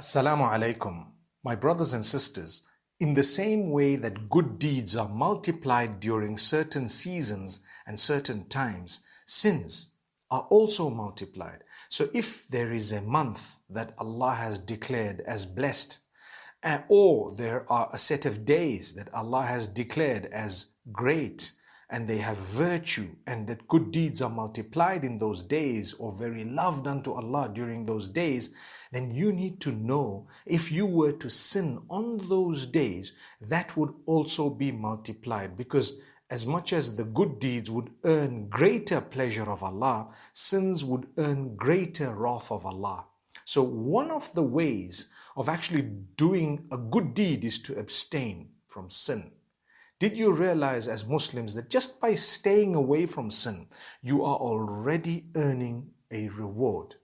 Assalamu alaikum, my brothers and sisters. In the same way that good deeds are multiplied during certain seasons and certain times, sins are also multiplied. So if there is a month that Allah has declared as blessed, or there are a set of days that Allah has declared as great, and they have virtue, and that good deeds are multiplied in those days, or very loved unto Allah during those days, then you need to know if you were to sin on those days, that would also be multiplied, because as much as the good deeds would earn greater pleasure of Allah, sins would earn greater wrath of Allah. So one of the ways of actually doing a good deed is to abstain from sin. Did you realize as Muslims that just by staying away from sin, you are already earning a reward?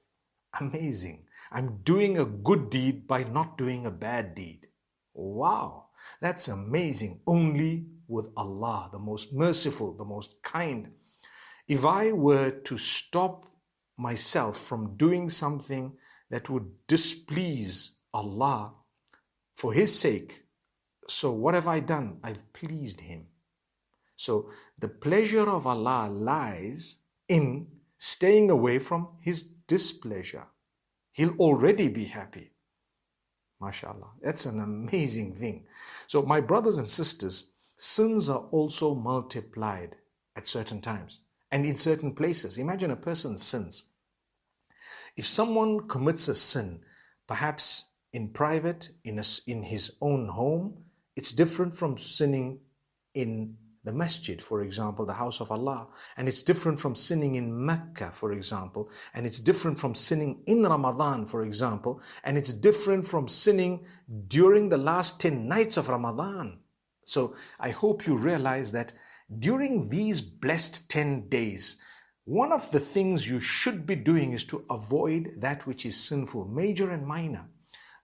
Amazing. I'm doing a good deed by not doing a bad deed. Wow, that's amazing. Only with Allah, the most merciful, the most kind. If I were to stop myself from doing something that would displease Allah for His sake, so what have I done? I've pleased Him. So the pleasure of Allah lies in staying away from His displeasure. He'll already be happy. MashaAllah. That's an amazing thing. So my brothers and sisters, sins are also multiplied at certain times and in certain places. Imagine a person sins. If someone commits a sin, perhaps in private, in his own home, it's different from sinning in the masjid, for example, the house of Allah. And it's different from sinning in Mecca, for example. And it's different from sinning in Ramadan, for example. And it's different from sinning during the last 10 nights of Ramadan. So I hope you realize that during these blessed 10 days, one of the things you should be doing is to avoid that which is sinful, major and minor.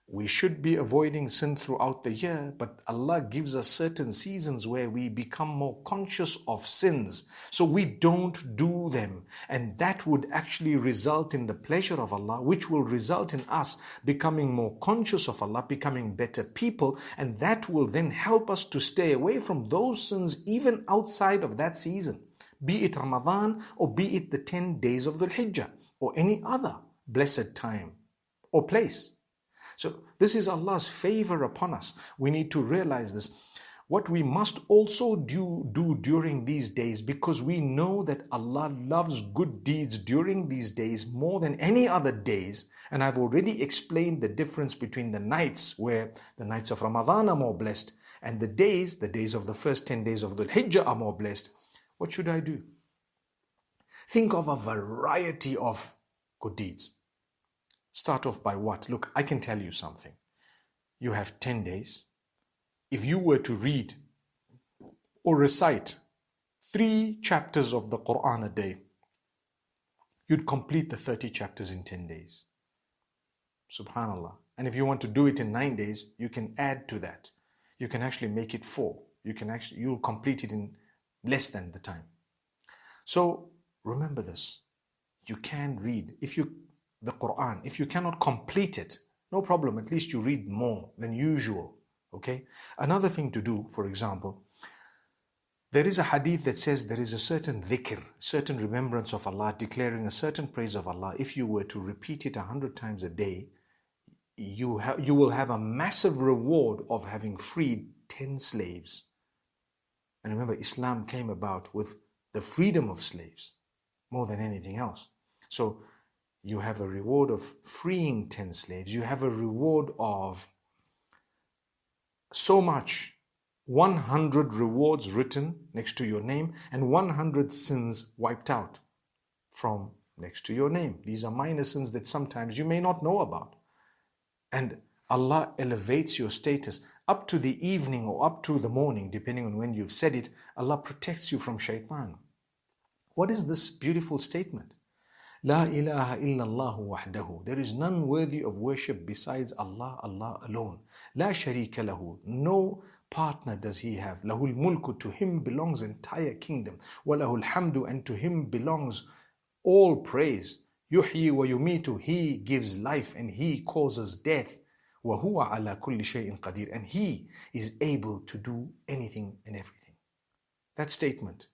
We should be avoiding sin throughout the year, but Allah gives us certain seasons where we become more conscious of sins, so we don't do them. And that would actually result in the pleasure of Allah, which will result in us becoming more conscious of Allah, becoming better people, and that will then help us to stay away from those sins even outside of that season, be it Ramadan or be it the 10 days of the Hijjah or any other blessed time or place. So this is Allah's favor upon us. We need to realize this. What we must also do during these days, because we know that Allah loves good deeds during these days more than any other days. And I've already explained the difference between the nights, where the nights of Ramadan are more blessed, and the days of the first 10 days of the Hijjah are more blessed. What should I do? Think of a variety of good deeds. Start off by what? Look, I can tell you something. You have 10 days. If you were to read or recite 3 chapters of the Quran a day, you'd complete the 30 chapters in 10 days. Subhanallah. And if you want to do it in 9 days, you can add to that. You can actually make it 4. You'll complete it in less than the time. So remember this. You can read. The Quran, if you cannot complete it, no problem, at least you read more than usual, okay? Another thing to do, for example, there is a hadith that says there is a certain dhikr, certain remembrance of Allah, declaring a certain praise of Allah. If you were to repeat it 100 times a day, you will have a massive reward of having freed 10 slaves. And remember, Islam came about with the freedom of slaves more than anything else. So you have a reward of freeing 10 slaves. You have a reward of so much, 100 rewards written next to your name and 100 sins wiped out from next to your name. These are minor sins that sometimes you may not know about. And Allah elevates your status up to the evening or up to the morning, depending on when you've said it. Allah protects you from shaitan. What is this beautiful statement? La ilaha illallahu wahdahu. There is none worthy of worship besides Allah, Allah alone. La sharika lahu. No partner does He have. Lahul mulku. To Him belongs entire kingdom. Wa lahul hamdu. And to Him belongs all praise. Yuhyi wa yumitu. He gives life and He causes death. وَهُوَ عَلَى كُلِّ شَيْءٍ قَدِيرٌ. And He is able to do anything and everything. That statement,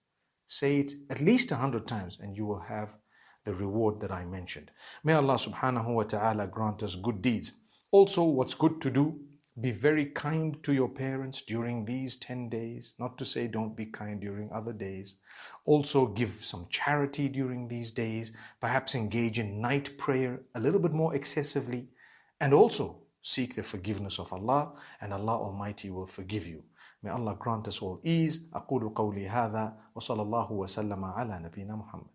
say it at least 100 times and you will have the reward that I mentioned. May Allah subhanahu wa ta'ala grant us good deeds. Also, what's good to do? Be very kind to your parents during these 10 days. Not to say don't be kind during other days. Also, give some charity during these days. Perhaps engage in night prayer a little bit more excessively. And also, seek the forgiveness of Allah, and Allah Almighty will forgive you. May Allah grant us all ease. أقول قولي هذا وصلى الله وسلم على نبينا محمد.